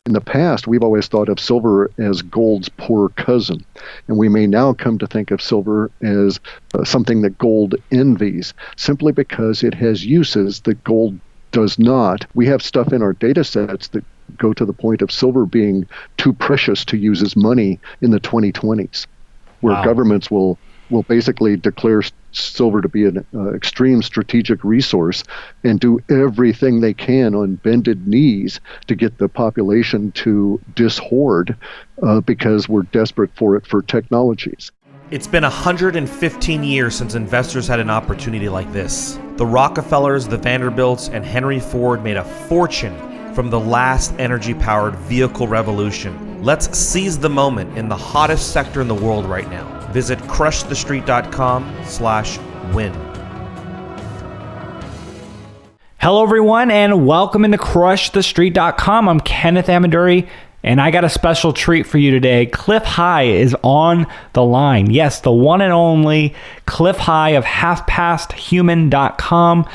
In the past, we've always thought of silver as gold's poor cousin, and we may now come to think of silver as something that gold envies, simply because it has uses that gold does not. We have stuff in our data sets that go to the point of silver being too precious to use as money in the 2020s, where governments will basically declare silver to be an extreme strategic resource and do everything they can on bended knees to get the population to dishoard because we're desperate for it for technologies. It's been 115 years since investors had an opportunity like this. The Rockefellers, the Vanderbilts, and Henry Ford made a fortune from the last energy-powered vehicle revolution. Let's seize the moment in the hottest sector in the world right now. Visit crushthestreet.com/win. Hello, everyone, and welcome into crushthestreet.com. I'm Kenneth Amaduri, and I got a special treat for you today. Clif High is on the line. Yes, the one and only Clif High of halfpasthuman.com,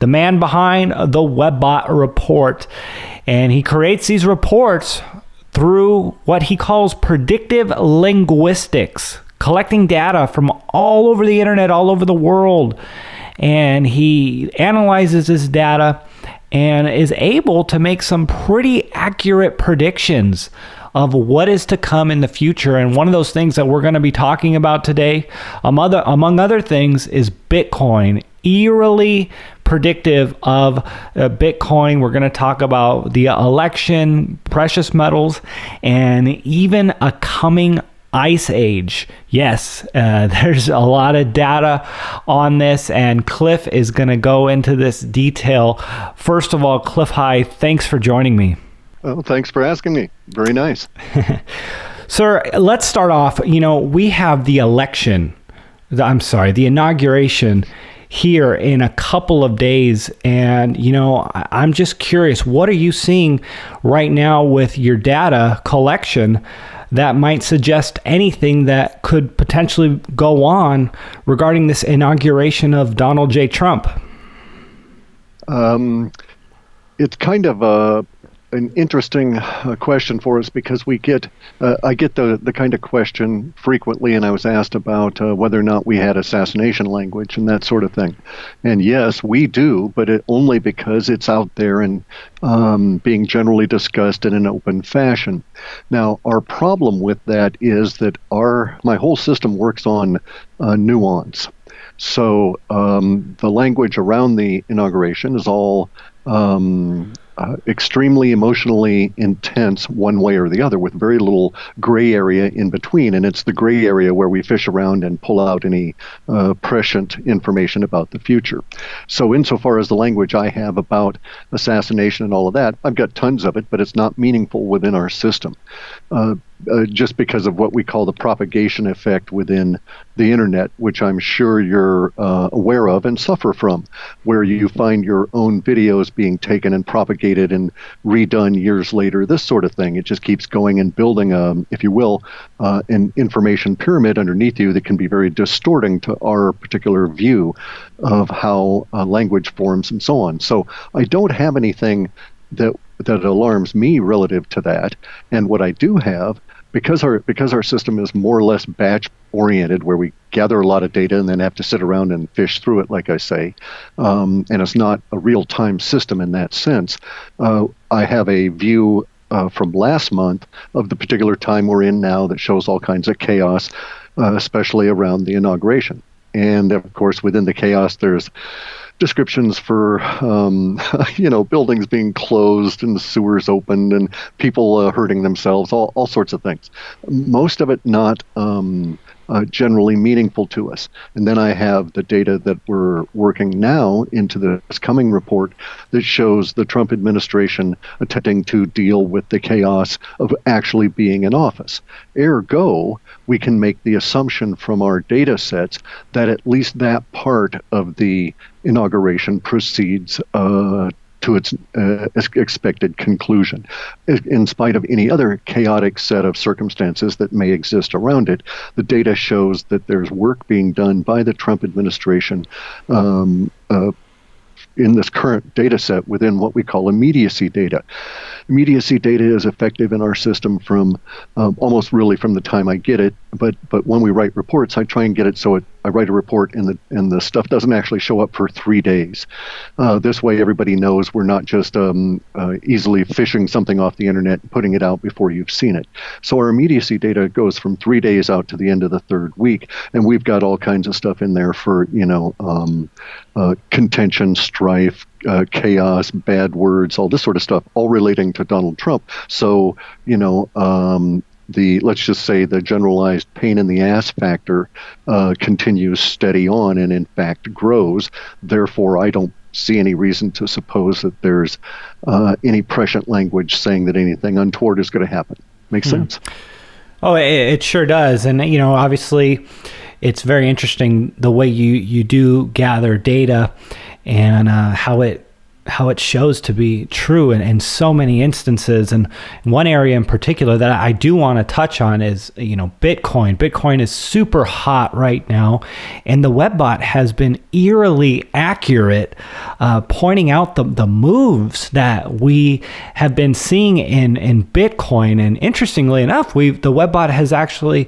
the man behind the WebBot report. And he creates these reports through what he calls predictive linguistics, collecting data from all over the internet, all over the world. And he analyzes this data and is able to make some pretty accurate predictions of what is to come in the future. And one of those things that we're going to be talking about today, among other things, is Bitcoin. Eerily predictive of Bitcoin. We're going to talk about the election, precious metals, and even a coming ice age. Yes, there's a lot of data on this, and Clif is going to go into this detail. First of all, Clif High, thanks for joining me. Well, thanks for asking me. Very nice. Sir, let's start off. We have the inauguration here in a couple of days. And, I'm just curious, what are you seeing right now with your data collection that might suggest anything that could potentially go on regarding this inauguration of Donald J. Trump? It's kind of an interesting question for us because I get the kind of question frequently, and I was asked about whether or not we had assassination language and that sort of thing. And yes, we do, but only because it's out there and being generally discussed in an open fashion. Now, our problem with that is that my whole system works on nuance. So the language around the inauguration is all extremely emotionally intense one way or the other, with very little gray area in between. And it's the gray area where we fish around and pull out any prescient information about the future. So insofar as the language I have about assassination and all of that, I've got tons of it, but it's not meaningful within our system. Just because of what we call the propagation effect within the internet, which I'm sure you're aware of and suffer from, where you find your own videos being taken and propagated and redone years later, this sort of thing. It just keeps going and building, if you will, an information pyramid underneath you that can be very distorting to our particular view of how language forms and so on. So I don't have anything that alarms me relative to that. And what I do have, because our system is more or less batch oriented, where we gather a lot of data and then have to sit around and fish through it, like I say, and it's not a real-time system in that sense, I have a view from last month of the particular time we're in now that shows all kinds of chaos, especially around the inauguration. And of course, within the chaos, there's descriptions for, buildings being closed and the sewers opened and people hurting themselves, all sorts of things. Most of it not generally meaningful to us. And then I have the data that we're working now into this coming report that shows the Trump administration attempting to deal with the chaos of actually being in office. Ergo, we can make the assumption from our data sets that at least that part of the inauguration proceeds to its expected conclusion. In spite of any other chaotic set of circumstances that may exist around it, the data shows that there's work being done by the Trump administration in this current data set within what we call immediacy data. Immediacy data is effective in our system from almost really from the time I get it, but when we write reports, I try and get it so I write a report and the stuff doesn't actually show up for 3 days. This way everybody knows we're not just easily fishing something off the internet and putting it out before you've seen it. So our immediacy data goes from 3 days out to the end of the 3rd week, and we've got all kinds of stuff in there for, contention, strife, chaos, bad words, all this sort of stuff, all relating to Donald Trump. So, let's just say the generalized pain in the ass factor continues steady on and in fact grows. Therefore, I don't see any reason to suppose that there's any prescient language saying that anything untoward is going to happen. Makes sense? Oh, it sure does. And, obviously it's very interesting the way you do gather data and how it shows to be true in so many instances. And one area in particular that I do want to touch on is, Bitcoin. Bitcoin is super hot right now, and the webbot has been eerily accurate, pointing out the moves that we have been seeing in Bitcoin. And interestingly enough, the webbot has actually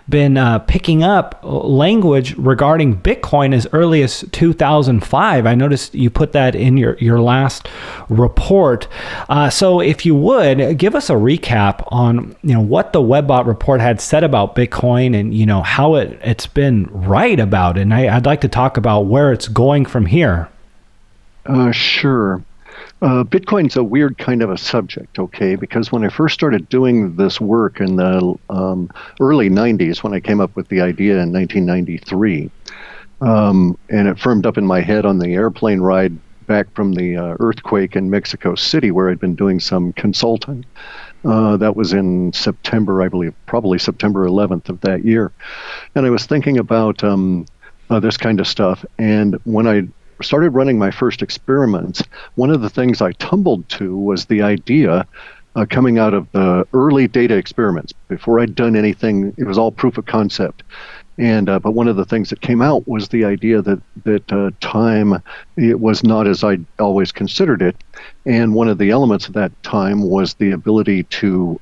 been picking up language regarding Bitcoin as early as 2005. I noticed you put that in your last report. So if you would give us a recap on what the webbot report had said about Bitcoin and how it's been right about it. And I'd like to talk about where it's going from here. Sure. Bitcoin's a weird kind of a subject, okay? Because when I first started doing this work in the early 90s, when I came up with the idea in 1993, and it firmed up in my head on the airplane ride back from the earthquake in Mexico City, where I'd been doing some consulting. That was in September, I believe, probably September 11th of that year. And I was thinking about this kind of stuff. And when I started running my first experiments, one of the things I tumbled to was the idea coming out of the early data experiments. Before I'd done anything, it was all proof of concept. And but one of the things that came out was the idea that time, it was not as I always considered it. And one of the elements of that time was the ability to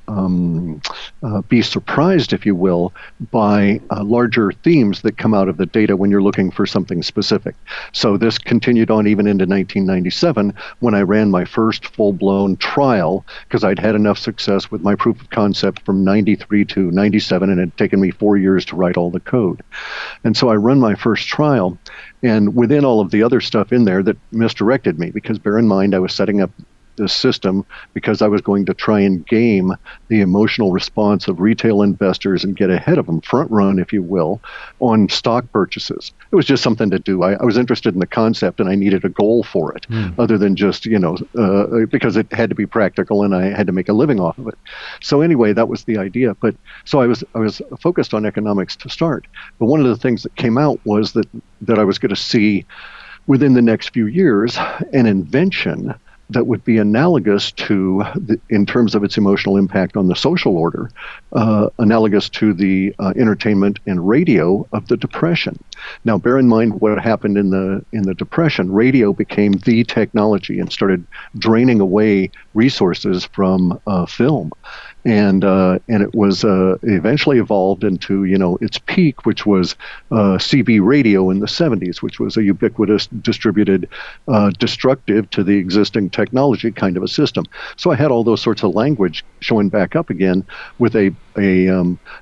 be surprised, if you will, by larger themes that come out of the data when you're looking for something specific. So this continued on even into 1997 when I ran my first full-blown trial, because I'd had enough success with my proof of concept from 93 to 97, and it had taken me 4 years to write all the code. And so I run my first trial, and within all of the other stuff in there that misdirected me, because bear in mind, I was setting up this system because I was going to try and game the emotional response of retail investors and get ahead of them, front run, if you will, on stock purchases. It was just something to do. I was interested in the concept and I needed a goal for it, other than just, because it had to be practical and I had to make a living off of it. So anyway, that was the idea. But so I was focused on economics to start. But one of the things that came out was that I was going to see within the next few years an invention that would be analogous to, in terms of its emotional impact on the social order, analogous to the entertainment and radio of the Depression. Now, bear in mind what happened in the Depression. Radio became the technology and started draining away resources from film. And it was eventually evolved into, its peak, which was CB radio in the 70s, which was a ubiquitous, distributed, destructive to the existing technology kind of a system. So I had all those sorts of language showing back up again with a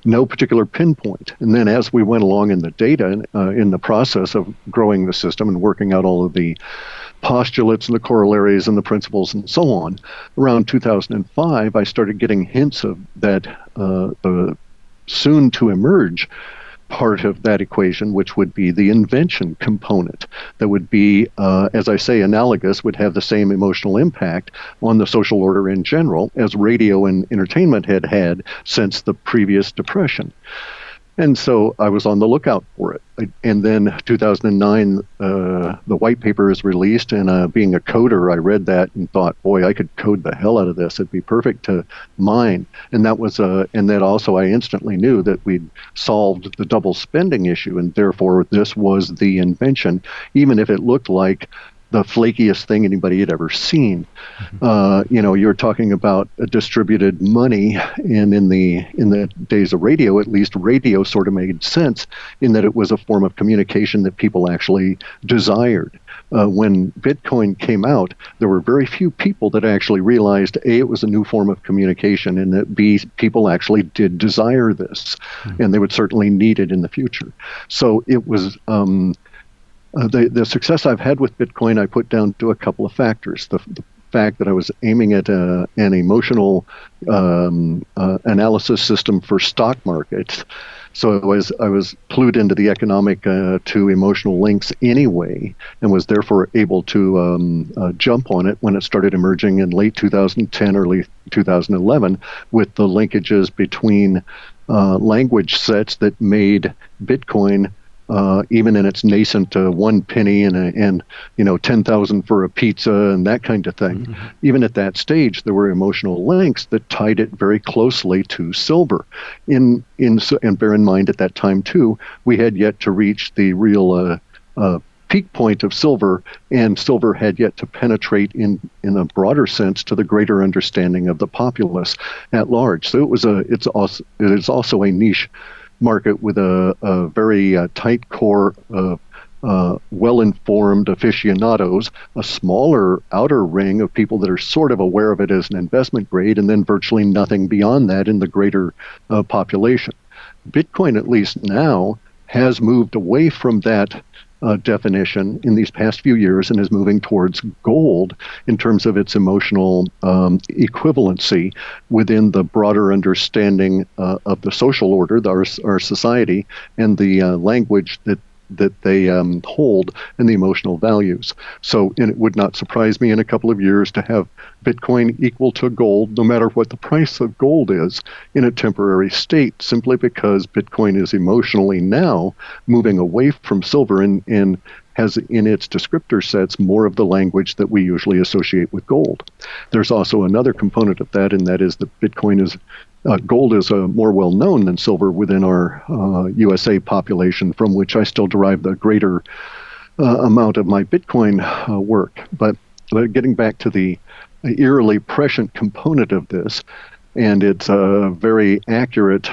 no particular pinpoint. And then as we went along in the data, in the process of growing the system and working out all of the postulates and the corollaries and the principles and so on, around 2005, I started getting hints of that the soon to emerge part of that equation, which would be the invention component that would be, as I say, analogous, would have the same emotional impact on the social order in general as radio and entertainment had had since the previous Depression. And so I was on the lookout for it. And then 2009, the white paper is released, and being a coder, I read that and thought, boy, I could code the hell out of this. It'd be perfect to mine. And that was, and then also I instantly knew that we'd solved the double spending issue, and therefore this was the invention, even if it looked like the flakiest thing anybody had ever seen. You're talking about a distributed money, and in the days of radio, at least, radio sort of made sense in that it was a form of communication that people actually desired. When Bitcoin came out, there were very few people that actually realized, A, it was a new form of communication, and that B, people actually did desire this, and they would certainly need it in the future. So it was the success I've had with Bitcoin, I put down to a couple of factors. The fact that I was aiming at an emotional analysis system for stock markets. So I was clued into the economic to emotional links anyway, and was therefore able to jump on it when it started emerging in late 2010, early 2011, with the linkages between language sets that made Bitcoin, even in its nascent 1 penny and 10,000 for a pizza and that kind of thing. Even at that stage, there were emotional links that tied it very closely to silver. And bear in mind, at that time too, we had yet to reach the real peak point of silver, and silver had yet to penetrate in a broader sense to the greater understanding of the populace at large. So it is also a niche market with a very tight core of well-informed aficionados, a smaller outer ring of people that are sort of aware of it as an investment grade, and then virtually nothing beyond that in the greater population. Bitcoin, at least now, has moved away from that definition in these past few years and is moving towards gold in terms of its emotional equivalency within the broader understanding of the social order, our society, and the language that they hold, and the emotional values. So, and it would not surprise me in a couple of years to have Bitcoin equal to gold, no matter what the price of gold is, in a temporary state, simply because Bitcoin is emotionally now moving away from silver and has in its descriptor sets more of the language that we usually associate with gold. There's also another component of that, and that is that gold is more well known than silver within our USA population, from which I still derive the greater amount of my Bitcoin work. But getting back to the eerily prescient component of this, and its very accurate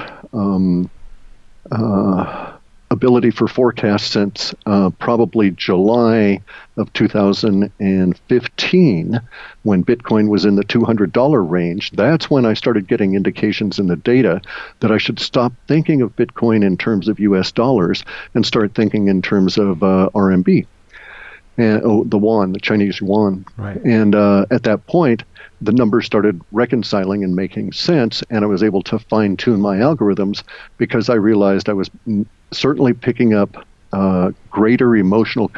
ability for forecast since probably July of 2015, when Bitcoin was in the $200 range. That's when I started getting indications in the data that I should stop thinking of Bitcoin in terms of US dollars and start thinking in terms of RMB. And the yuan, the Chinese yuan. Right. And at that point, the numbers started reconciling and making sense, and I was able to fine-tune my algorithms because I realized I was certainly picking up greater emotional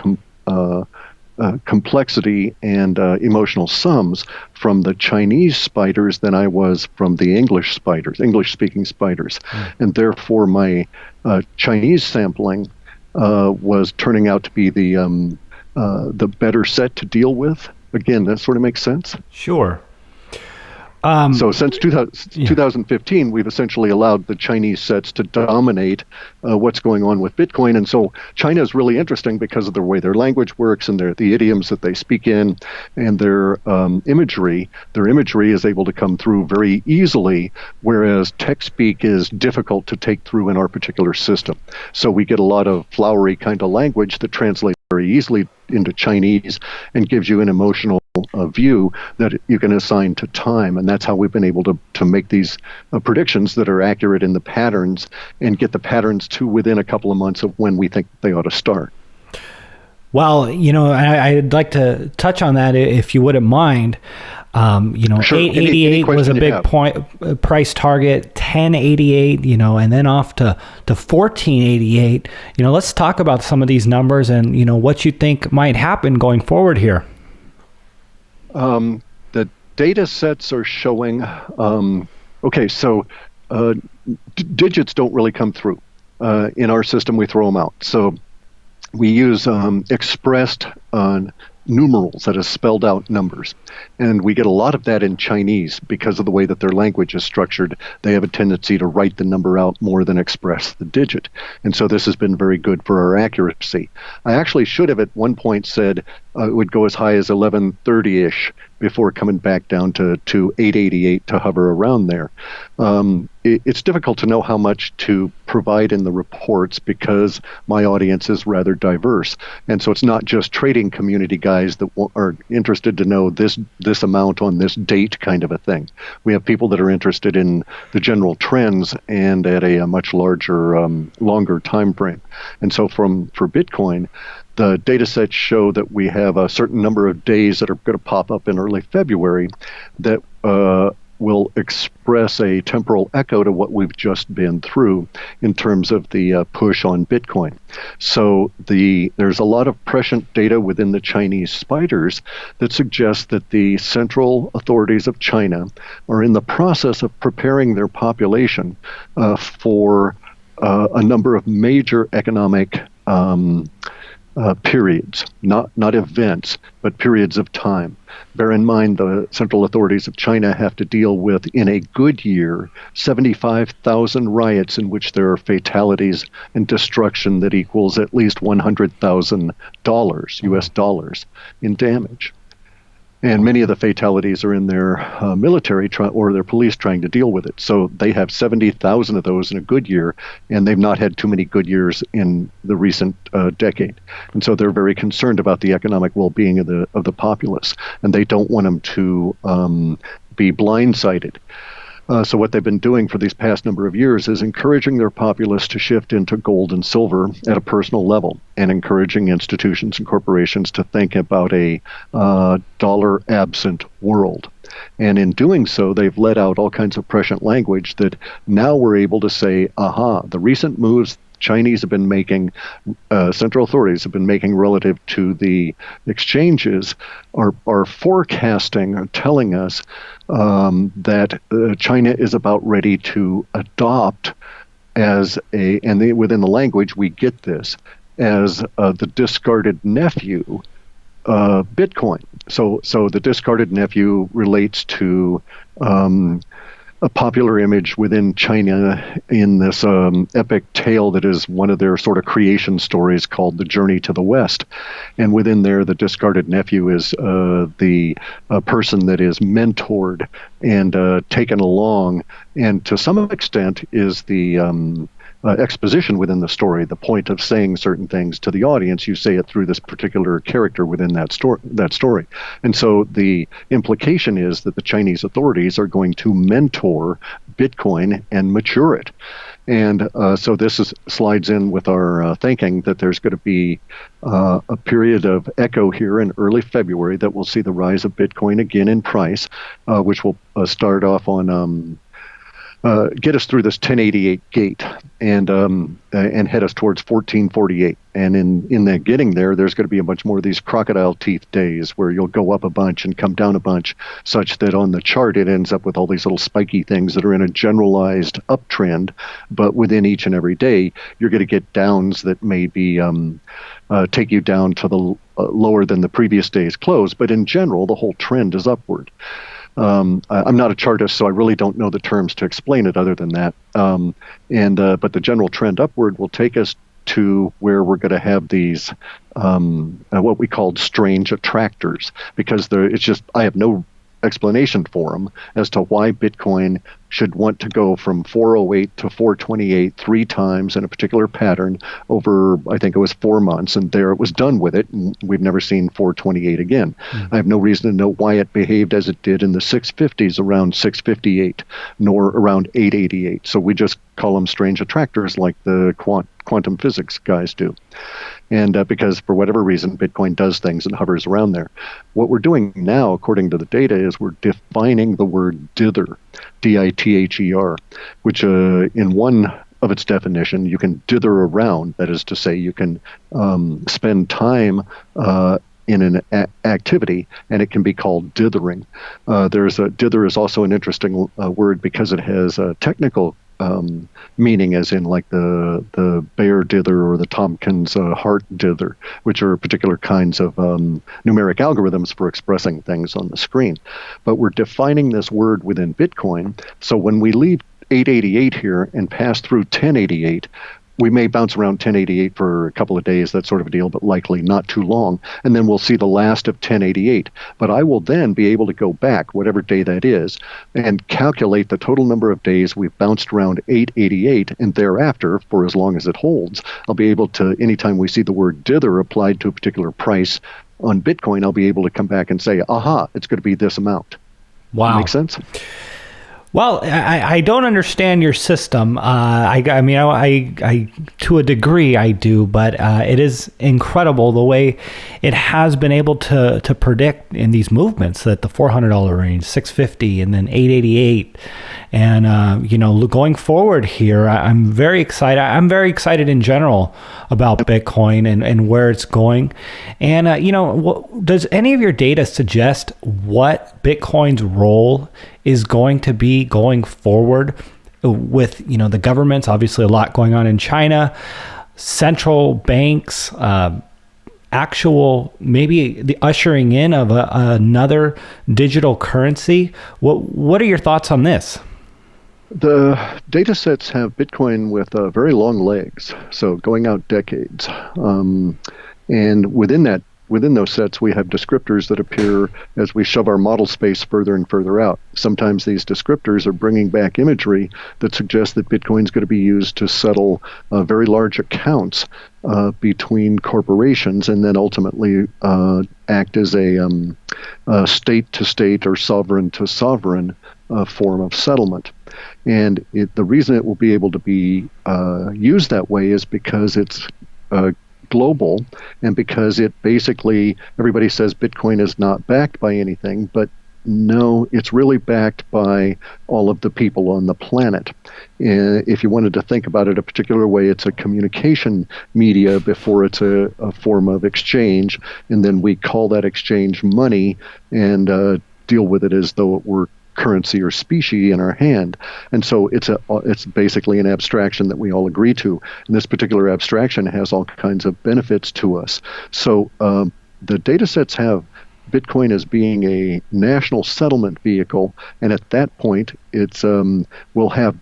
complexity and emotional sums from the Chinese spiders than I was from the English-speaking spiders. And therefore, my Chinese sampling was turning out to be the better set to deal with. Again, that sort of makes sense. Sure. So since 2015, we've essentially allowed the Chinese sets to dominate what's going on with Bitcoin. And so China is really interesting because of the way their language works and the idioms that they speak in, and their imagery. Their imagery is able to come through very easily, whereas text speak is difficult to take through in our particular system. So we get a lot of flowery kind of language that translates very easily into Chinese and gives you an emotional view that you can assign to time. And that's how we've been able to make these predictions that are accurate in the patterns and get the patterns to within a couple of months of when we think they ought to start. Well, I'd like to touch on that if you wouldn't mind. Sure. 888 was a big price target, 1088, and then off to 1488. Let's talk about some of these numbers and, what you think might happen going forward here. The data sets are showing, digits don't really come through. In our system, we throw them out. So we use expressed numerals, that is spelled out numbers. And we get a lot of that in Chinese because of the way that their language is structured. They have a tendency to write the number out more than express the digit. And so this has been very good for our accuracy. I actually should have at one point said it would go as high as 1130-ish before coming back down to 888 to hover around there. It's difficult to know how much to provide in the reports because my audience is rather diverse. And so it's not just trading community guys that are interested to know this amount on this date kind of a thing. We have people that are interested in the general trends and at a much larger, longer time frame. And so for Bitcoin, the data sets show that we have a certain number of days that are going to pop up in early February that will express a temporal echo to what we've just been through in terms of the push on Bitcoin. So there's a lot of prescient data within the Chinese spiders that suggests that the central authorities of China are in the process of preparing their population for a number of major economic periods, not events, but periods of time. Bear in mind, the central authorities of China have to deal with, in a good year, 75,000 riots in which there are fatalities and destruction that equals at least $100,000 US dollars in damage. And many of the fatalities are in their military or their police trying to deal with it. So they have 70,000 of those in a good year, and they've not had too many good years in the recent decade. And so they're very concerned about the economic well-being of the populace, and they don't want them to be blindsided. So what they've been doing for these past number of years is encouraging their populace to shift into gold and silver at a personal level, and encouraging institutions and corporations to think about a dollar-absent world. And in doing so, they've let out all kinds of prescient language that now we're able to say, the recent moves Chinese have been making, central authorities have been making relative to the exchanges are forecasting or telling us that China is about ready to adopt within the language we get this, as the discarded nephew, Bitcoin. So the discarded nephew relates to a popular image within China in this epic tale that is one of their sort of creation stories called The Journey to the West. And within there, the discarded nephew is the person that is mentored and taken along, and to some extent is the exposition within the story, the point of saying certain things to the audience. You say it through this particular character within that story. And so the implication is that the Chinese authorities are going to mentor Bitcoin and mature it. And so this slides in with our thinking that there's going to be a period of echo here in early February that will see the rise of Bitcoin again in price, which will start off on get us through this 1088 gate and head us towards 1448. And in that getting there, there's going to be a bunch more of these crocodile teeth days where you'll go up a bunch and come down a bunch, such that on the chart it ends up with all these little spiky things that are in a generalized uptrend. But within each and every day, you're going to get downs that may be take you down to the lower than the previous day's close. But in general, the whole trend is upward. I'm not a chartist, so I really don't know the terms to explain it other than that. But the general trend upward will take us to where we're going to have these what we called strange attractors, because I have no explanation for them as to why Bitcoin should want to go from 408 to 428 three times in a particular pattern over, I think it was 4 months, and there it was done with it, and we've never seen 428 again. I have no reason to know why it behaved as it did in the 650s around 658, nor around 888. So we just call them strange attractors like the quantum physics guys do. And because for whatever reason, Bitcoin does things and hovers around there. What we're doing now, according to the data, is we're defining the word dither, D-I-T-H-E-R, which in one of its definition, you can dither around. That is to say, you can spend time in an activity, and it can be called dithering. Dither is also an interesting word because it has a technical meaning, as in like the Bayer dither or the Tompkins Hart dither, which are particular kinds of numeric algorithms for expressing things on the screen. But we're defining this word within Bitcoin. So when we leave 888 here and pass through 1088, we may bounce around 1088 for a couple of days, that sort of a deal, but likely not too long. And then we'll see the last of 1088. But I will then be able to go back, whatever day that is, and calculate the total number of days we've bounced around 888. And thereafter, for as long as it holds, I'll be able to, anytime we see the word dither applied to a particular price on Bitcoin, I'll be able to come back and say, aha, it's going to be this amount. Wow. Make sense? Well, I don't understand your system. I to a degree I do, but it is incredible the way it has been able to predict in these movements that the $400 range, $650, and then $888, and going forward here, I'm very excited. I'm very excited in general about Bitcoin and where it's going. And does any of your data suggest what Bitcoin's role is going to be going forward with, the governments, obviously a lot going on in China, central banks, actual, maybe the ushering in of another digital currency? What are your thoughts on this? The data sets have Bitcoin with very long legs, so going out decades. And within those sets, we have descriptors that appear as we shove our model space further and further out. Sometimes these descriptors are bringing back imagery that suggests that Bitcoin is going to be used to settle very large accounts between corporations, and then ultimately act as a state-to-state or sovereign-to-sovereign form of settlement. And the reason it will be able to be used that way is because it's global, and because it basically, everybody says Bitcoin is not backed by anything, but no, it's really backed by all of the people on the planet. If you wanted to think about it a particular way, it's a communication media before it's a form of exchange, and then we call that exchange money and deal with it as though it were currency or specie in our hand. And so it's basically an abstraction that we all agree to. And this particular abstraction has all kinds of benefits to us. So the data sets have Bitcoin as being a national settlement vehicle, and at that point it's we'll have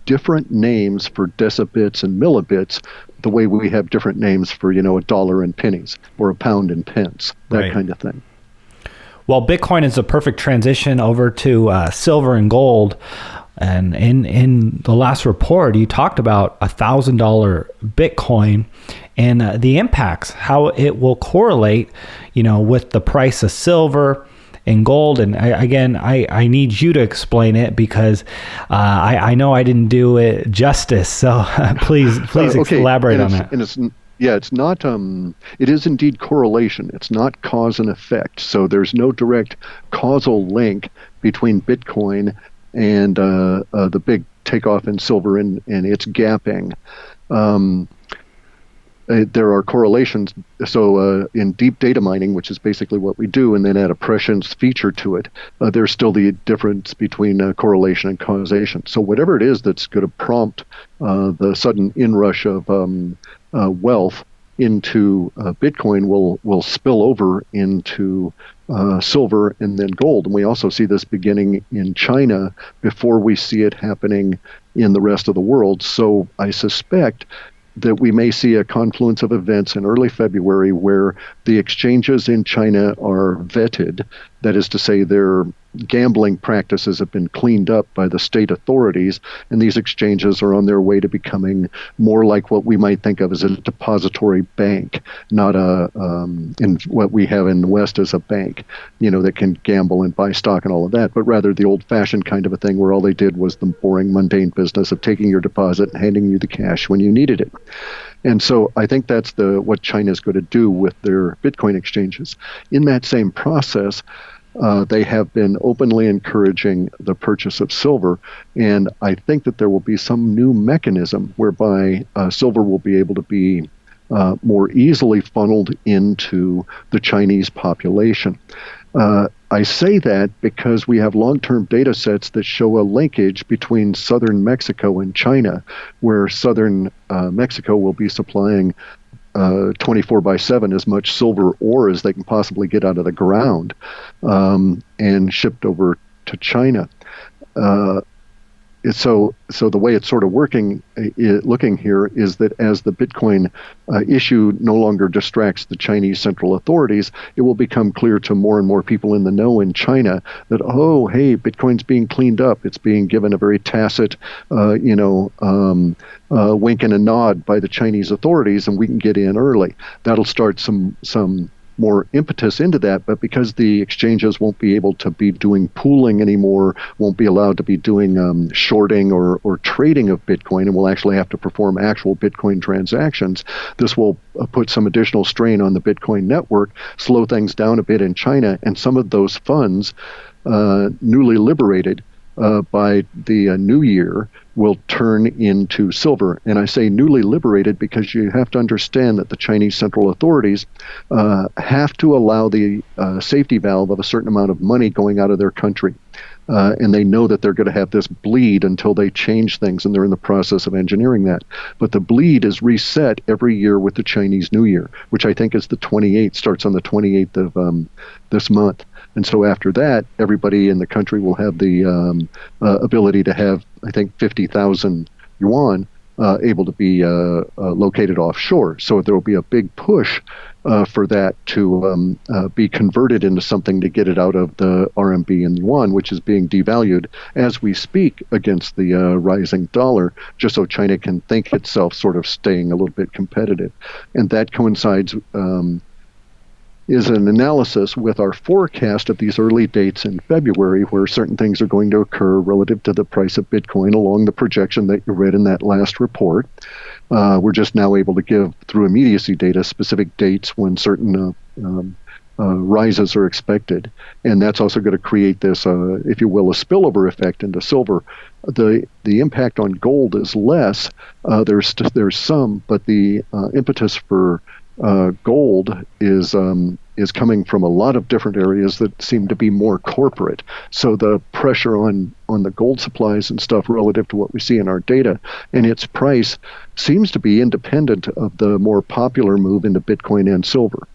different names for decibits and millibits, the way we have different names for a dollar and pennies or a pound and pence, that kind of thing. Well, Bitcoin is a perfect transition over to silver and gold. And in the last report, you talked about $1,000 Bitcoin and the impacts, how it will correlate, with the price of silver and gold. And I need you to explain it because I know I didn't do it justice. So please elaborate on that. And it's not, it is indeed correlation. It's not cause and effect. So there's no direct causal link between Bitcoin and the big takeoff in silver and its gapping. There are correlations. So in deep data mining, which is basically what we do, and then add a prescience feature to it, there's still the difference between correlation and causation. So whatever it is that's going to prompt the sudden inrush of wealth into Bitcoin will spill over into silver and then gold. And we also see this beginning in China before we see it happening in the rest of the world. So I suspect that we may see a confluence of events in early February where the exchanges in China are vetted. That is to say, their gambling practices have been cleaned up by the state authorities, and these exchanges are on their way to becoming more like what we might think of as a depository bank, not in what we have in the West as a bank, that can gamble and buy stock and all of that, but rather the old-fashioned kind of a thing where all they did was the boring, mundane business of taking your deposit and handing you the cash when you needed it. And so I think that's what China is going to do with their Bitcoin exchanges. In that same process, they have been openly encouraging the purchase of silver, and I think that there will be some new mechanism whereby silver will be able to be more easily funneled into the Chinese population. I say that because we have long-term data sets that show a linkage between southern Mexico and China, where southern Mexico will be supplying 24/7 as much silver ore as they can possibly get out of the ground and shipped over to China. so the way it's sort of looking here is that as the Bitcoin issue no longer distracts the Chinese central authorities, it will become clear to more and more people in the know in China that, oh, hey, Bitcoin's being cleaned up. It's being given a very tacit, wink and a nod by the Chinese authorities, and we can get in early. That'll start some more impetus into that, but because the exchanges won't be able to be doing pooling anymore, won't be allowed to be doing shorting or trading of Bitcoin, and will actually have to perform actual Bitcoin transactions, this will put some additional strain on the Bitcoin network, slow things down a bit in China, and some of those funds newly liberated by the new year will turn into silver. And I say newly liberated because you have to understand that the Chinese central authorities have to allow the safety valve of a certain amount of money going out of their country. And they know that they're going to have this bleed until they change things, and they're in the process of engineering that. But the bleed is reset every year with the Chinese New Year, which I think is the 28th, starts on the 28th of this month. And so after that, everybody in the country will have the ability to have, I think, 50,000 yuan able to be located offshore. So there will be a big push for that to be converted into something to get it out of the RMB and yuan, which is being devalued as we speak against the rising dollar, just so China can think itself sort of staying a little bit competitive. And that coincides is an analysis with our forecast of these early dates in February, where certain things are going to occur relative to the price of Bitcoin along the projection that you read in that last report. We're just now able to give, through immediacy data, specific dates when certain rises are expected. And that's also going to create this, if you will, a spillover effect into silver. The impact on gold is less. There's some, but the impetus for gold is coming from a lot of different areas that seem to be more corporate. So the pressure on the gold supplies and stuff relative to what we see in our data and its price seems to be independent of the more popular move into Bitcoin and silver.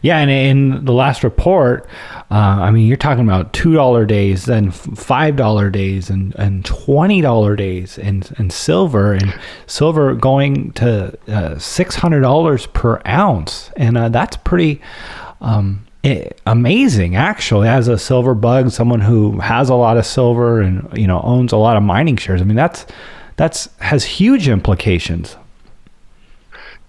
Yeah, and in the last report, you're talking about $2 days, then $5 days, and $20 days in silver, and silver going to $600 per ounce, and that's pretty amazing, actually. As a silver bug, someone who has a lot of silver and owns a lot of mining shares, that's has huge implications.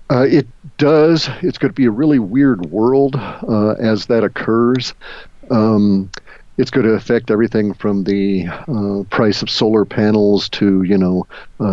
It does. It's going to be a really weird world as that occurs. It's going to affect everything from the price of solar panels to,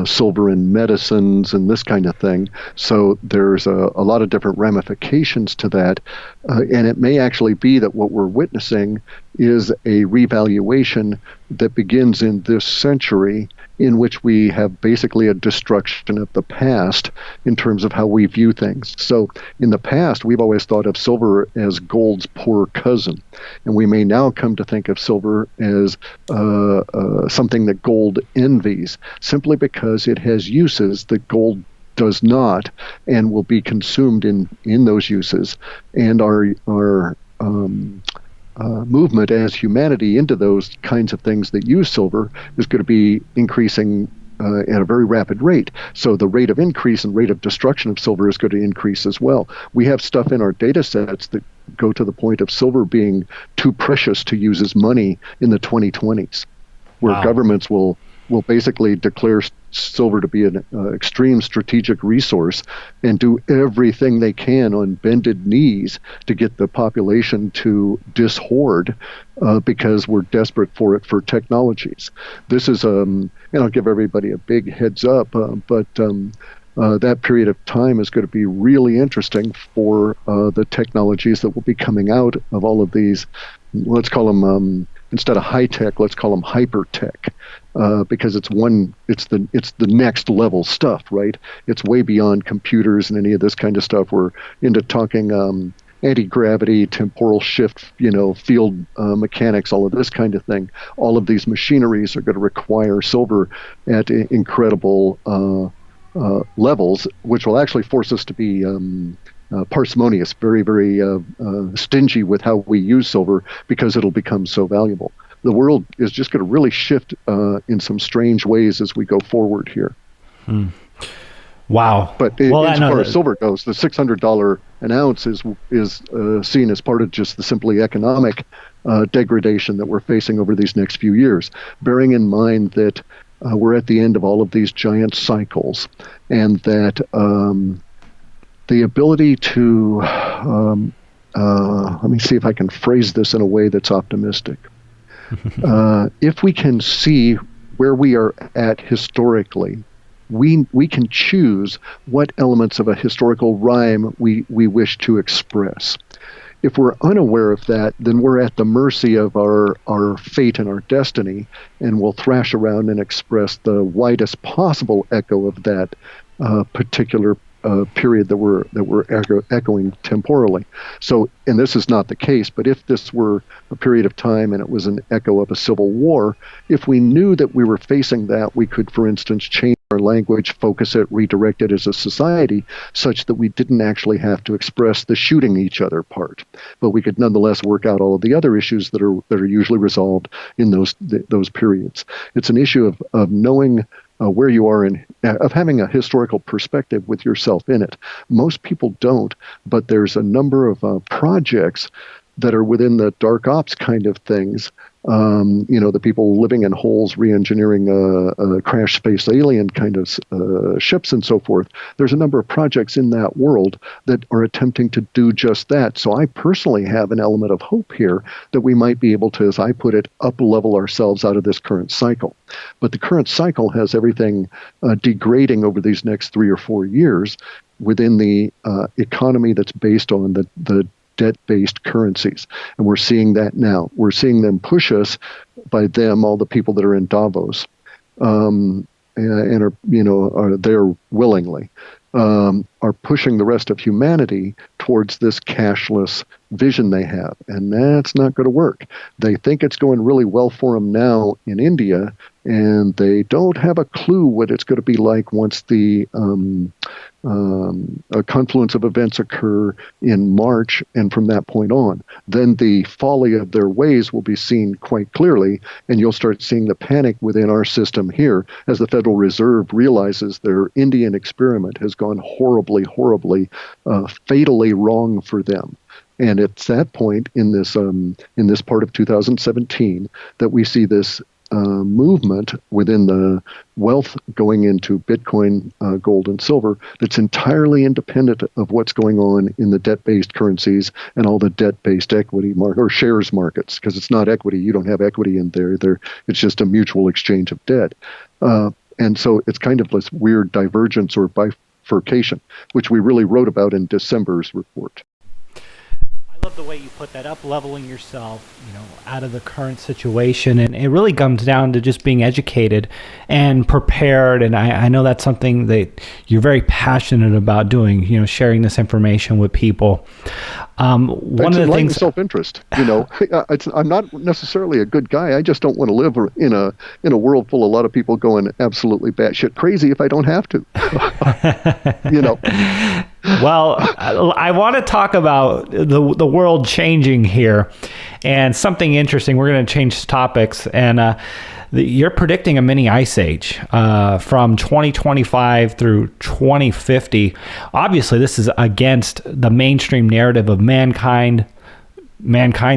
silver in medicines and this kind of thing. So there's a lot of different ramifications to that. And it may actually be that what we're witnessing is a revaluation that begins in this century, in which we have basically a destruction of the past in terms of how we view things. So in the past, we've always thought of silver as gold's poor cousin. And we may now come to think of silver as something that gold envies, simply because it has uses that gold does not, and will be consumed in those uses. And our movement as humanity into those kinds of things that use silver is going to be increasing at a very rapid rate. So the rate of increase and rate of destruction of silver is going to increase as well. We have stuff in our data sets that go to the point of silver being too precious to use as money in the 2020s, where governments will basically declare silver to be an extreme strategic resource and do everything they can on bended knees to get the population to dishoard because we're desperate for it for technologies. This is, and I'll give everybody a big heads up, but that period of time is going to be really interesting for the technologies that will be coming out of all of these, let's call them, instead of high tech, let's call them hyper tech, because it's the next level stuff, right? It's way beyond computers and any of this kind of stuff. We're into talking anti-gravity, temporal shift, field mechanics, all of this kind of thing. All of these machineries are going to require silver at incredible levels, which will actually force us to be parsimonious, very, very stingy with how we use silver, because it'll become so valuable. the world is just going to really shift in some strange ways as we go forward here. Wow. But as far as silver goes, the $600 an ounce is seen as part of just the simply economic degradation that we're facing over these next few years, bearing in mind that we're at the end of all of these giant cycles, and that the ability to, let me see if I can phrase this in a way that's optimistic. If we can see where we are at historically, we can choose what elements of a historical rhyme we wish to express. If we're unaware of that, then we're at the mercy of our fate and our destiny, and we'll thrash around and express the widest possible echo of that particular period that we're echoing temporally. So, and this is not the case, but if this were a period of time and it was an echo of a civil war, if we knew that we were facing that, we could, for instance, change our language, focus it, redirect it as a society, such that we didn't actually have to express the shooting each other part, but we could nonetheless work out all of the other issues that are usually resolved in those periods. It's an issue of knowing where you are of having a historical perspective with yourself in it. Most people don't, but there's a number of projects that are within the dark ops kind of things. The people living in holes, re-engineering crash space alien kind of ships and so forth. There's a number of projects in that world that are attempting to do just that. So I personally have an element of hope here that we might be able to, as I put it, up-level ourselves out of this current cycle. But the current cycle has everything degrading over these next 3 or 4 years within the economy that's based on the debt-based currencies. And we're seeing that now. We're seeing them push us, by them, all the people that are in Davos, and are there willingly, are pushing the rest of humanity towards this cashless vision they have. And that's not going to work. They think it's going really well for them now in India, and they don't have a clue what it's going to be like once the a confluence of events occur in March, and from that point on, then the folly of their ways will be seen quite clearly, and you'll start seeing the panic within our system here as the Federal Reserve realizes their Indian experiment has gone horribly, fatally wrong for them. And it's that point in this part of 2017 that we see this movement within the wealth going into Bitcoin, gold, and silver that's entirely independent of what's going on in the debt-based currencies and all the debt-based equity or shares markets, because it's not equity. You don't have equity in there. It's just a mutual exchange of debt. And so it's kind of this weird divergence or bifurcation, which we really wrote about in December's report. I love the way you put that, up leveling yourself, out of the current situation, and it really comes down to just being educated and prepared. And I know that's something that you're very passionate about doing, sharing this information with people. One of the things, self-interest. I'm not necessarily a good guy. I just don't want to live in a world full of a lot of people going absolutely batshit crazy if I don't have to. Well, I want to talk about the world changing here, and something interesting. We're going to change topics, and you're predicting a mini ice age from 2025 through 2050. Obviously, this is against the mainstream narrative of mankind's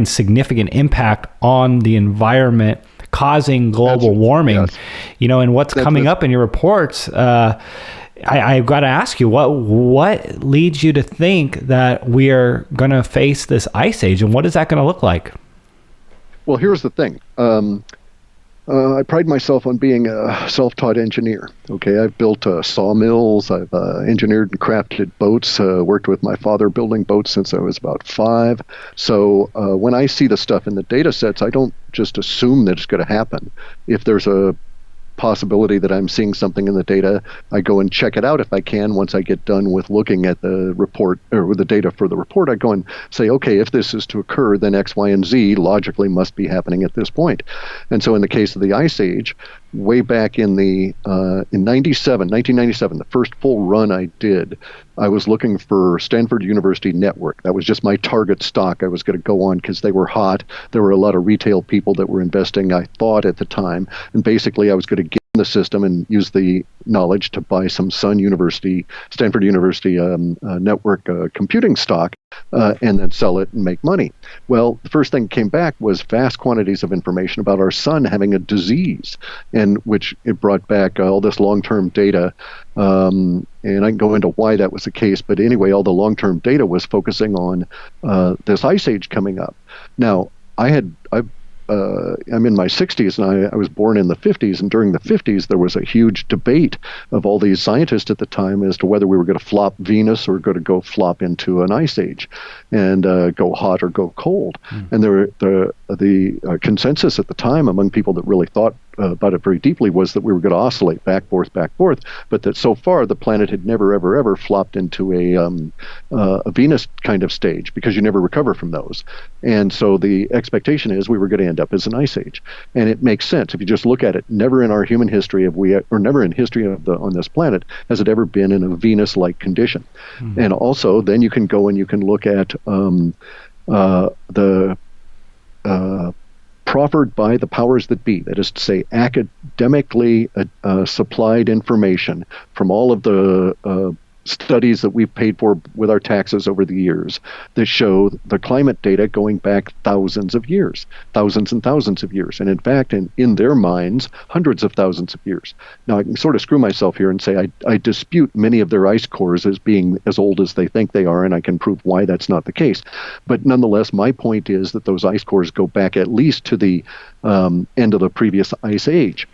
significant impact on the environment, causing global warming. Yes. And what's coming up in your reports. I've got to ask you, what leads you to think that we are going to face this ice age, and what is that going to look like? Well, here's the thing. I pride myself on being a self-taught engineer. Okay, I've built sawmills, I've engineered and crafted boats, worked with my father building boats since I was about 5. So when I see the stuff in the data sets, I don't just assume that it's going to happen. If there's a possibility that I'm seeing something in the data, I go and check it out if I can. Once I get done with looking at the report or with the data for the report, I go and say, okay, if this is to occur, then X, Y, and Z logically must be happening at this point. And so in the case of the ice age, way back in 1997, the first full run I did, I was looking for Stanford University Network. That was just my target stock I was going to go on because they were hot. There were a lot of retail people that were investing, I thought, at the time. And basically, I was going to get in the system and use the knowledge to buy some Stanford University network computing stock and then sell it and make money. Well, the first thing that came back was vast quantities of information about our sun having a disease, and which it brought back all this long-term data. And I can go into why that was the case, but anyway, all the long-term data was focusing on this ice age coming up. Now, I'm in my 60s, and I was born in the 50s, and during the 50s, there was a huge debate of all these scientists at the time as to whether we were going to flop Venus or going to go flop into an ice age and go hot or go cold. And the consensus at the time among people that really thought about it very deeply was that we were going to oscillate back, forth, but that so far the planet had never, ever flopped into a Venus kind of stage, because you never recover from those. And so the expectation is we were going to end up as an ice age. And it makes sense. If you just look at it, never in our human history never in history on this planet has it ever been in a Venus-like condition. And also, then you can go and you can look at the proffered by the powers that be, that is to say, academically supplied information from all of the studies that we've paid for with our taxes over the years that show the climate data going back thousands and thousands of years, and in fact, in their minds, hundreds of thousands of years. Now, I can sort of screw myself here and say I dispute many of their ice cores as being as old as they think they are, and I can prove why that's not the case. But nonetheless, my point is that those ice cores go back at least to the end of the previous ice age.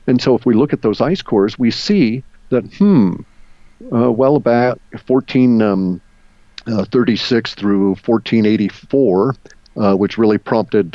And so if we look at those ice cores, we see that, well, about 1436 through 1484, which really prompted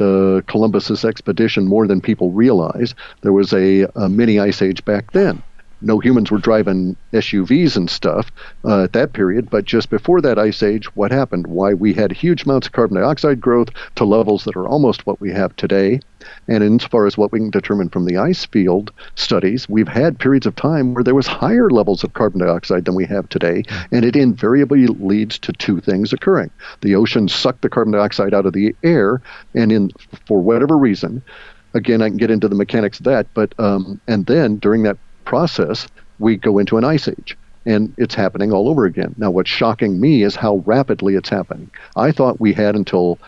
Columbus's expedition more than people realize, there was a mini ice age back then. No humans were driving SUVs and stuff at that period, but just before that ice age, what happened? Why, we had huge amounts of carbon dioxide growth to levels that are almost what we have today. And as far as what we can determine from the ice field studies, we've had periods of time where there was higher levels of carbon dioxide than we have today, and it invariably leads to two things occurring. The oceans suck the carbon dioxide out of the air, and for whatever reason, again, I can get into the mechanics of that, but and then during that process, we go into an ice age, and it's happening all over again. Now, what's shocking me is how rapidly it's happening. I thought we had until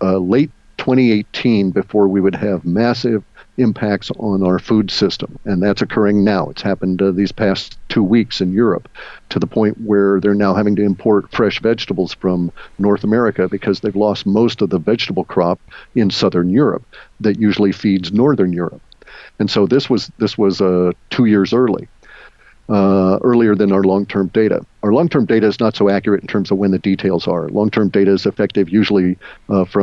late 2018 before we would have massive impacts on our food system, and that's occurring now. It's happened these past 2 weeks in Europe, to the point where they're now having to import fresh vegetables from North America because they've lost most of the vegetable crop in Southern Europe that usually feeds Northern Europe. And so this was 2 years earlier than our long-term data. Our long-term data is not so accurate in terms of when the details are. Long-term data is effective usually it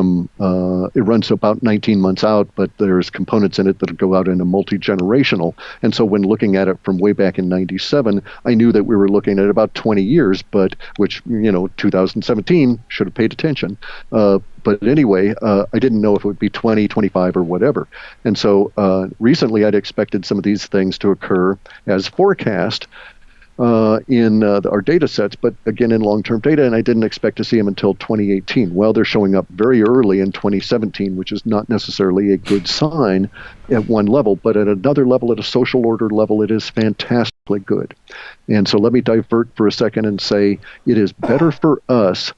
runs about 19 months out, but there's components in it that go out in a multi-generational. And so when looking at it from way back in 97, I knew that we were looking at about 20 years, but which, 2017 should have paid attention. But anyway, I didn't know if it would be 20, 25, or whatever. And so recently I'd expected some of these things to occur as forecast in our data sets, but again in long-term data, and I didn't expect to see them until 2018. Well, they're showing up very early in 2017, which is not necessarily a good sign at one level, but at another level, at a social order level, it is fantastically good. And so let me divert for a second and say it is better for us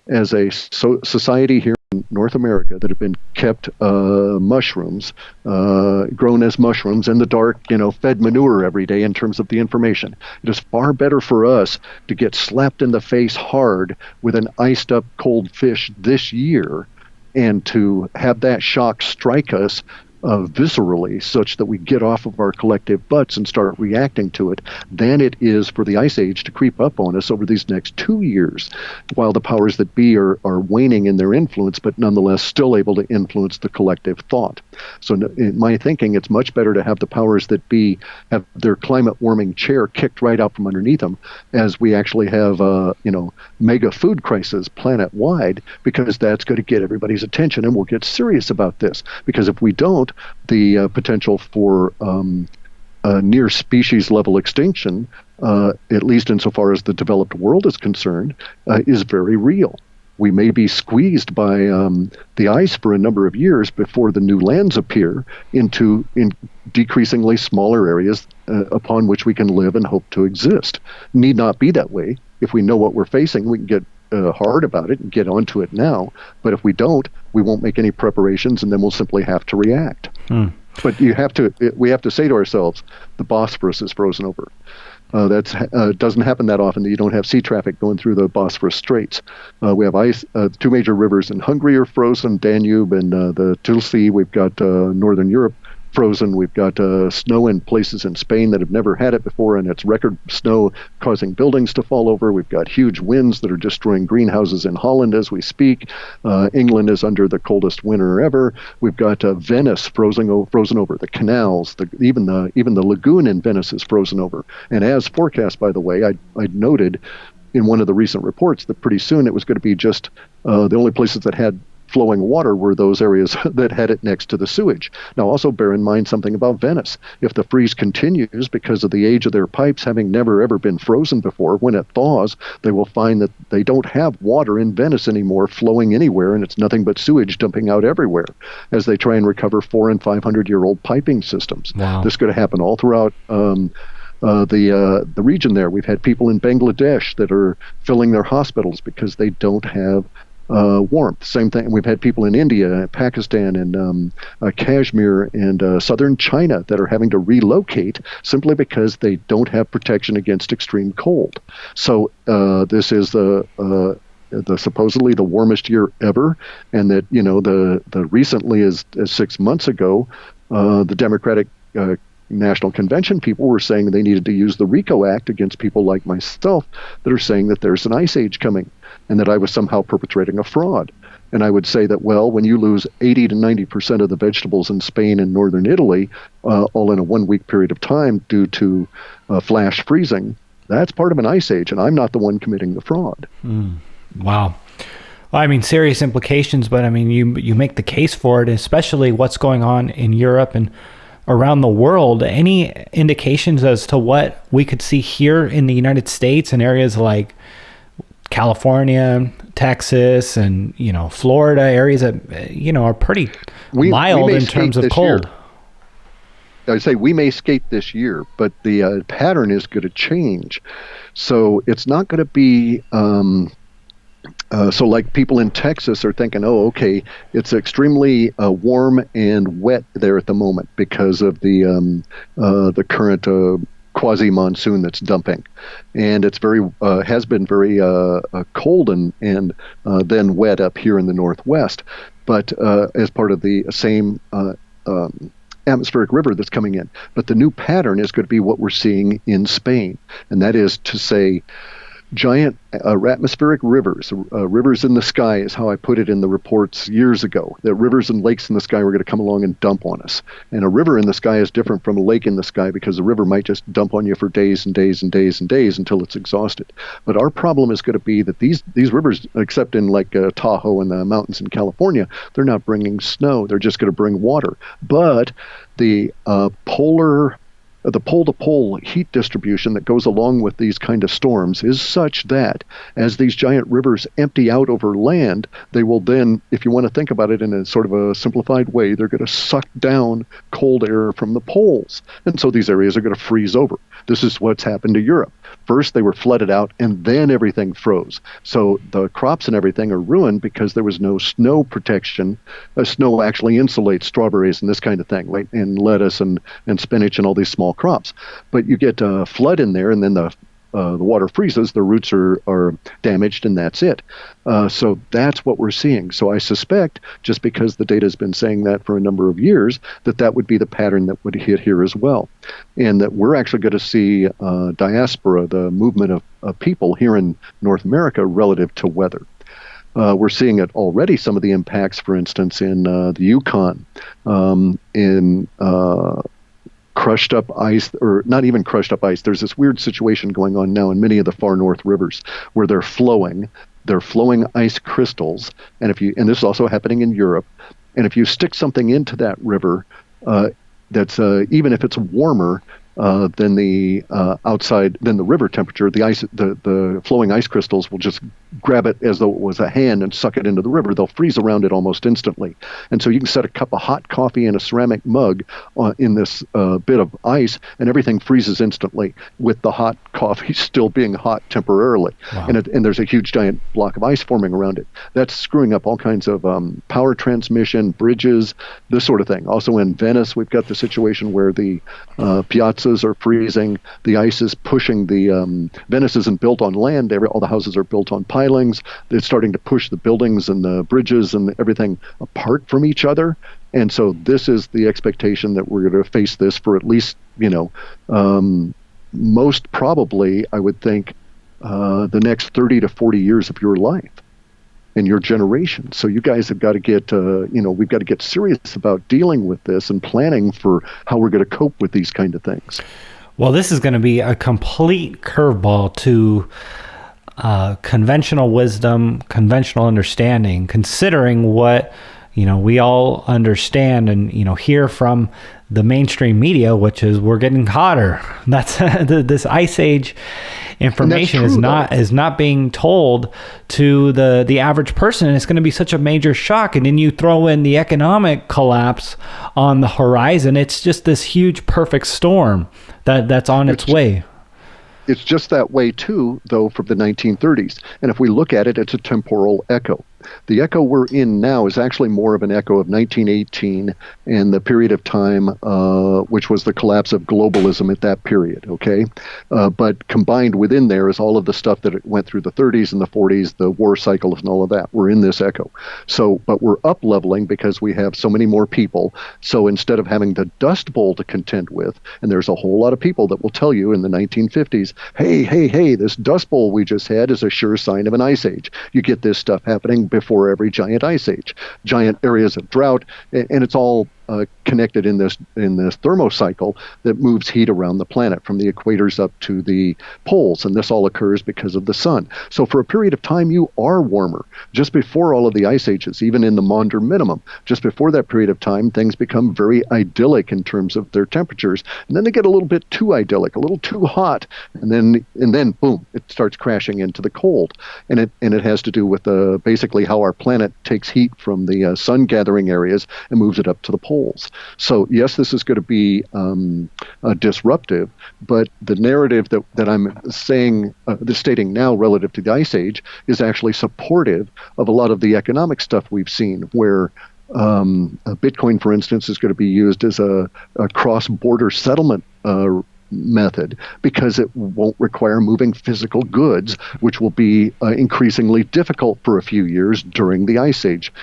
as a society here in North America that have been kept mushrooms, grown as mushrooms in the dark, fed manure every day in terms of the information. It is far better for us to get slapped in the face hard with an iced up cold fish this year and to have that shock strike us viscerally, such that we get off of our collective butts and start reacting to it, than it is for the ice age to creep up on us over these next 2 years, while the powers that be are waning in their influence, but nonetheless still able to influence the collective thought. So in my thinking, it's much better to have the powers that be have their climate warming chair kicked right out from underneath them, as we actually have mega food crisis planet wide, because that's going to get everybody's attention, and we'll get serious about this. Because if we don't, about the potential for near species level extinction, at least insofar as the developed world is concerned, is very real. We may be squeezed by the ice for a number of years before the new lands appear in decreasingly smaller areas upon which we can live and hope to exist. Need not be that way. If we know what we're facing, we can get hard about it and get onto it now. But if we don't, we won't make any preparations, and then we'll simply have to react. But we have to say to ourselves, the Bosphorus is frozen over. That doesn't happen that often that you don't have sea traffic going through the Bosphorus Straits. We have ice. Two major rivers in Hungary are frozen, Danube and the Tilsi. We've got Northern Europe frozen. We've got snow in places in Spain that have never had it before, and it's record snow causing buildings to fall over. We've got huge winds that are destroying greenhouses in Holland as we speak. England is under the coldest winter ever. We've got Venice frozen over. The canals, even the lagoon in Venice is frozen over. And as forecast, by the way, I noted in one of the recent reports that pretty soon it was going to be just the only places that had flowing water were those areas that had it next to the sewage. Now, also bear in mind something about Venice. If the freeze continues because of the age of their pipes having never ever been frozen before, when it thaws, they will find that they don't have water in Venice anymore flowing anywhere, and it's nothing but sewage dumping out everywhere as they try and recover 400- and 500-year-old piping systems. Wow. This could happen all throughout the region there. We've had people in Bangladesh that are filling their hospitals because they don't have warmth. Same thing. We've had people in India, Pakistan, and Kashmir, and southern China that are having to relocate simply because they don't have protection against extreme cold. So this is the supposedly the warmest year ever, and that the recently as 6 months ago, the Democratic National Convention people were saying they needed to use the RICO Act against people like myself that are saying that there's an ice age coming and that I was somehow perpetrating a fraud. And I would say that, well, when you lose 80 to 90% of the vegetables in Spain and northern Italy, all in a 1 week period of time due to flash freezing, that's part of an ice age, and I'm not the one committing the fraud. Wow. Well, I mean, serious implications, but I mean, you make the case for it, especially what's going on in Europe and around the world. Any indications as to what we could see here in the United States in areas like California, Texas, and Florida, areas that are pretty mild in terms of cold? I say we may skate this year, but the pattern is going to change. So it's not going to be so like people in Texas are thinking, oh, okay, it's extremely warm and wet there at the moment because of the current quasi-monsoon that's dumping, and it's has been very cold and then wet up here in the Northwest, but as part of the same atmospheric river that's coming in. But the new pattern is going to be what we're seeing in Spain, and that is to say giant atmospheric rivers. Rivers in the sky is how I put it in the reports years ago, that rivers and lakes in the sky were going to come along and dump on us. And a river in the sky is different from a lake in the sky because a river might just dump on you for days and days and days and days until it's exhausted. But our problem is going to be that these rivers, except in like Tahoe and the mountains in California, they're not bringing snow. They're just going to bring water. But the pole-to-pole heat distribution that goes along with these kind of storms is such that as these giant rivers empty out over land, they will then, if you want to think about it in a sort of a simplified way, they're going to suck down cold air from the poles. And so these areas are going to freeze over. This is what's happened to Europe. First, they were flooded out, and then everything froze. So the crops and everything are ruined because there was no snow protection. Snow actually insulates strawberries and this kind of thing, right? And lettuce and spinach and all these small crops. But you get a flood in there, and then the water freezes, the roots are damaged, and that's it. So that's what we're seeing. So I suspect, just because the data has been saying that for a number of years, that would be the pattern that would hit here as well. And that we're actually going to see diaspora, the movement of people here in North America relative to weather. We're seeing it already, some of the impacts, for instance, in the Yukon, in crushed up ice, or not even crushed up ice. There's this weird situation going on now in many of the far north rivers where they're flowing ice crystals, and this is also happening in Europe, And if you stick something into that river, that's even if it's warmer than the than the river temperature, the flowing ice crystals will just grab it as though it was a hand and suck it into the river. They'll freeze around it almost instantly. And so you can set a cup of hot coffee in a ceramic mug in this bit of ice, and everything freezes instantly, with the hot coffee still being hot temporarily. Wow. And there's a huge giant block of ice forming around it. That's screwing up all kinds of power transmission, bridges, this sort of thing. Also in Venice, we've got the situation where the piazzas are freezing. The ice is pushing Venice isn't built on land. All the houses are built on pilings. They're starting to push the buildings and the bridges and everything apart from each other. And so this is the expectation that we're going to face this for at least, most probably, I would think, the next 30 to 40 years of your life and your generation. So you guys have got to get, we've got to get serious about dealing with this and planning for how we're going to cope with these kind of things. Well, this is going to be a complete curveball to conventional wisdom, conventional understanding, considering what we all understand and hear from the mainstream media, which is we're getting hotter. That's this ice age information is not being told to the average person, and it's going to be such a major shock. And then you throw in the economic collapse on the horizon. It's just this huge perfect storm that's on its way. It's just that way too, though, from the 1930s. And if we look at it, it's a temporal echo. The echo we're in now is actually more of an echo of 1918 and the period of time, which was the collapse of globalism at that period, okay? But combined within there is all of the stuff that went through the 30s and the 40s, the war cycles and all of that. We're in this echo. So, but we're up-leveling because we have so many more people. So instead of having the Dust Bowl to contend with, and there's a whole lot of people that will tell you in the 1950s, hey, this Dust Bowl we just had is a sure sign of an ice age. You get this stuff happening before every giant ice age, giant areas of drought, and it's all connected in this thermocycle that moves heat around the planet from the equators up to the poles, and this all occurs because of the sun. So for a period of time, you are warmer. Just before all of the ice ages, even in the Maunder minimum, just before that period of time, things become very idyllic in terms of their temperatures, and then they get a little bit too idyllic, a little too hot, and then boom, it starts crashing into the cold, and it has to do with basically how our planet takes heat from the sun gathering areas and moves it up to the poles. So yes, this is going to be disruptive, but the narrative that I'm stating now relative to the Ice Age is actually supportive of a lot of the economic stuff we've seen, where Bitcoin, for instance, is going to be used as a cross-border settlement method because it won't require moving physical goods, which will be increasingly difficult for a few years during the Ice Age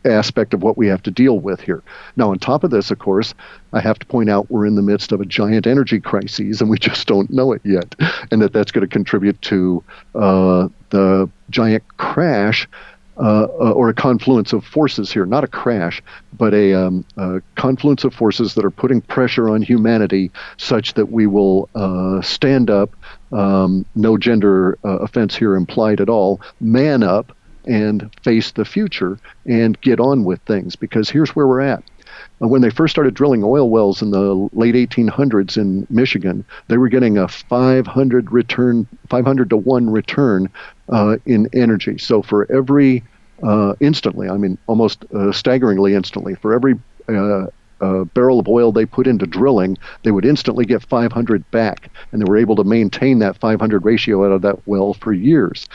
aspect of what we have to deal with here. Now, on top of this, of course, I have to point out we're in the midst of a giant energy crisis, and we just don't know it yet, and that's going to contribute to the giant crash or a confluence of forces here, not a crash, but a confluence of forces that are putting pressure on humanity such that we will stand up, no gender offense here implied at all, man up, and face the future and get on with things, because here's where we're at. When they first started drilling oil wells in the late 1800s in Michigan, they were getting a 500 to 1 return in energy. So for every instantly, I mean almost staggeringly instantly, for every barrel of oil they put into drilling, they would instantly get 500 back, and they were able to maintain that 500 ratio out of that well for years.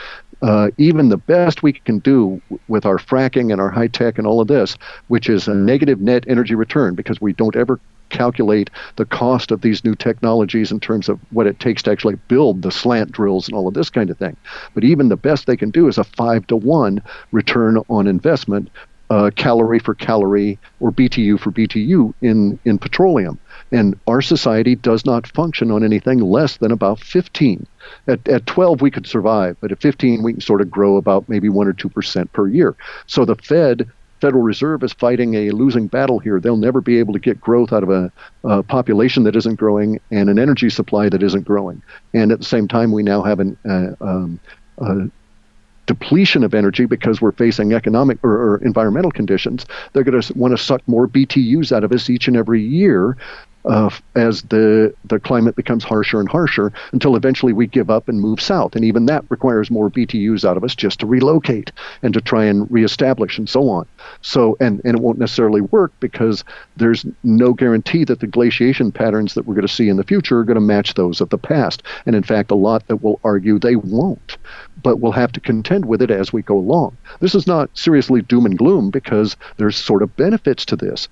Even the best we can do with our fracking and our high tech and all of this, which is a negative net energy return, because we don't ever calculate the cost of these new technologies in terms of what it takes to actually build the slant drills and all of this kind of thing. But even the best they can do is a 5 to 1 return on investment, calorie for calorie or BTU for BTU in petroleum. And our society does not function on anything less than about 15. At 12, we could survive, but at 15, we can sort of grow about maybe 1 or 2% per year. So the Federal Reserve is fighting a losing battle here. They'll never be able to get growth out of a population that isn't growing and an energy supply that isn't growing. And at the same time, we now have a depletion of energy because we're facing economic or environmental conditions, they're going to want to suck more BTUs out of us each and every year as the climate becomes harsher and harsher, until eventually we give up and move south. And even that requires more BTUs out of us just to relocate and to try and reestablish and so on. So, and it won't necessarily work because there's no guarantee that the glaciation patterns that we're going to see in the future are going to match those of the past. And in fact, a lot that will argue they won't. But we'll have to contend with it as we go along. This is not seriously doom and gloom because there's sort of benefits to this.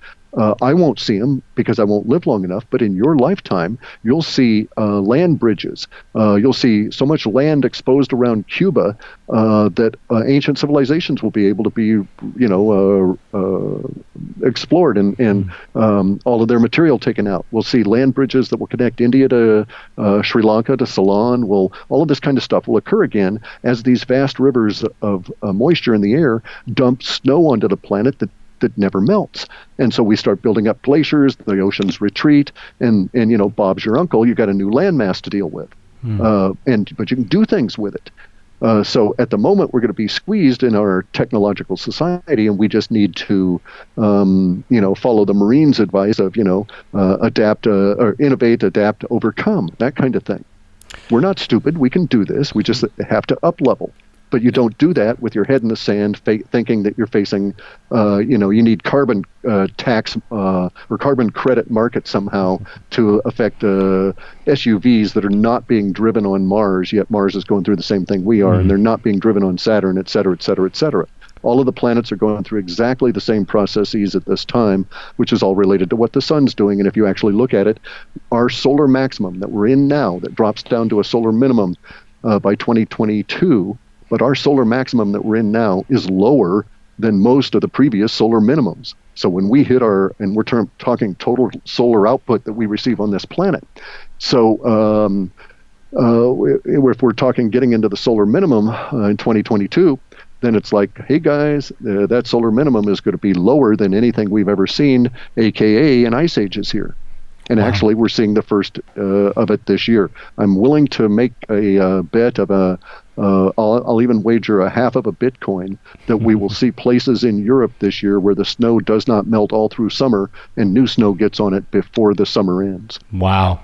I won't see them because I won't live long enough, but in your lifetime, you'll see land bridges. You'll see so much land exposed around Cuba that ancient civilizations will be able to be, explored and all of their material taken out. We'll see land bridges that will connect India to Sri Lanka to Ceylon. All of this kind of stuff will occur again as these vast rivers of moisture in the air dump snow onto the planet that never melts. And so we start building up glaciers, the oceans retreat, and Bob's your uncle, you got a new landmass to deal with. But you can do things with it. So at the moment, we're going to be squeezed in our technological society, and we just need to, follow the Marines' advice of, adapt, or innovate, adapt, overcome, that kind of thing. We're not stupid. We can do this. We just have to up-level. But you don't do that with your head in the sand, thinking that you're facing, you need carbon tax or carbon credit market somehow to affect SUVs that are not being driven on Mars, yet Mars is going through the same thing we are, and they're not being driven on Saturn, et cetera, et cetera, et cetera. All of the planets are going through exactly the same processes at this time, which is all related to what the sun's doing. And if you actually look at it, our solar maximum that we're in now, that drops down to a solar minimum by 2022, but our solar maximum that we're in now is lower than most of the previous solar minimums. So when we hit and we're talking total solar output that we receive on this planet. So if we're talking getting into the solar minimum in 2022, then it's like, hey guys, that solar minimum is going to be lower than anything we've ever seen, aka an ice age is here. And actually, we're seeing the first of it this year. I'm willing to make a bet of I'll even wager a half of a Bitcoin that we will see places in Europe this year where the snow does not melt all through summer and new snow gets on it before the summer ends. Wow.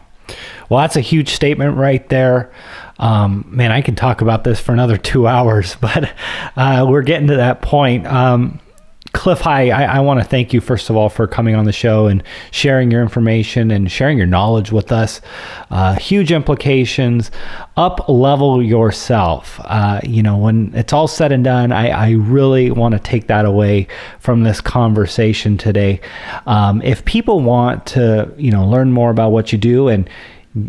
Well, that's a huge statement right there. Man, I could talk about this for another 2 hours, but we're getting to that point. Clif High, I want to thank you, first of all, for coming on the show and sharing your information and sharing your knowledge with us. Huge implications. Up level yourself. When it's all said and done, I really want to take that away from this conversation today. If people want to, learn more about what you do and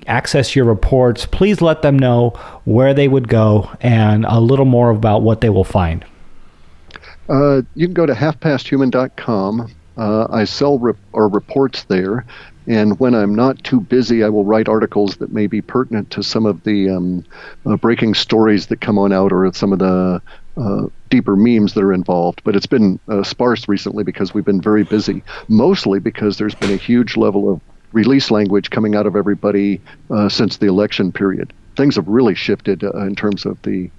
access your reports, please let them know where they would go and a little more about what they will find. You can go to halfpasthuman.com. I sell reports there, and when I'm not too busy, I will write articles that may be pertinent to some of the breaking stories that come on out, or some of the deeper memes that are involved. But it's been sparse recently because we've been very busy, mostly because there's been a huge level of release language coming out of everybody since the election period. Things have really shifted in terms of the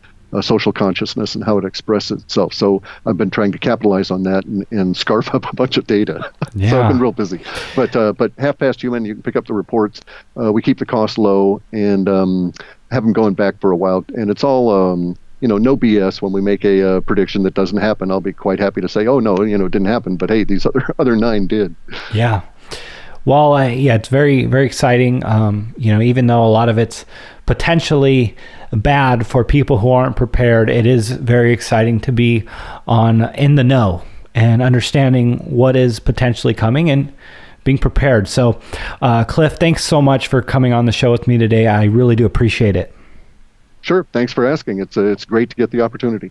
social consciousness and how it expresses itself. So I've been trying to capitalize on that and scarf up a bunch of data. Yeah. So I've been real busy. But Half Past Human, you can pick up the reports. We keep the cost low and have them going back for a while. And it's all, no BS. When we make a prediction that doesn't happen, I'll be quite happy to say, oh, no, it didn't happen. But hey, these other 9 did. Yeah. Well, it's very, very exciting. Even though a lot of it's potentially bad for people who aren't prepared, it is very exciting to be in the know and understanding what is potentially coming and being prepared. So, Clif, thanks so much for coming on the show with me today. I really do appreciate it. Sure. Thanks for asking. It's great to get the opportunity.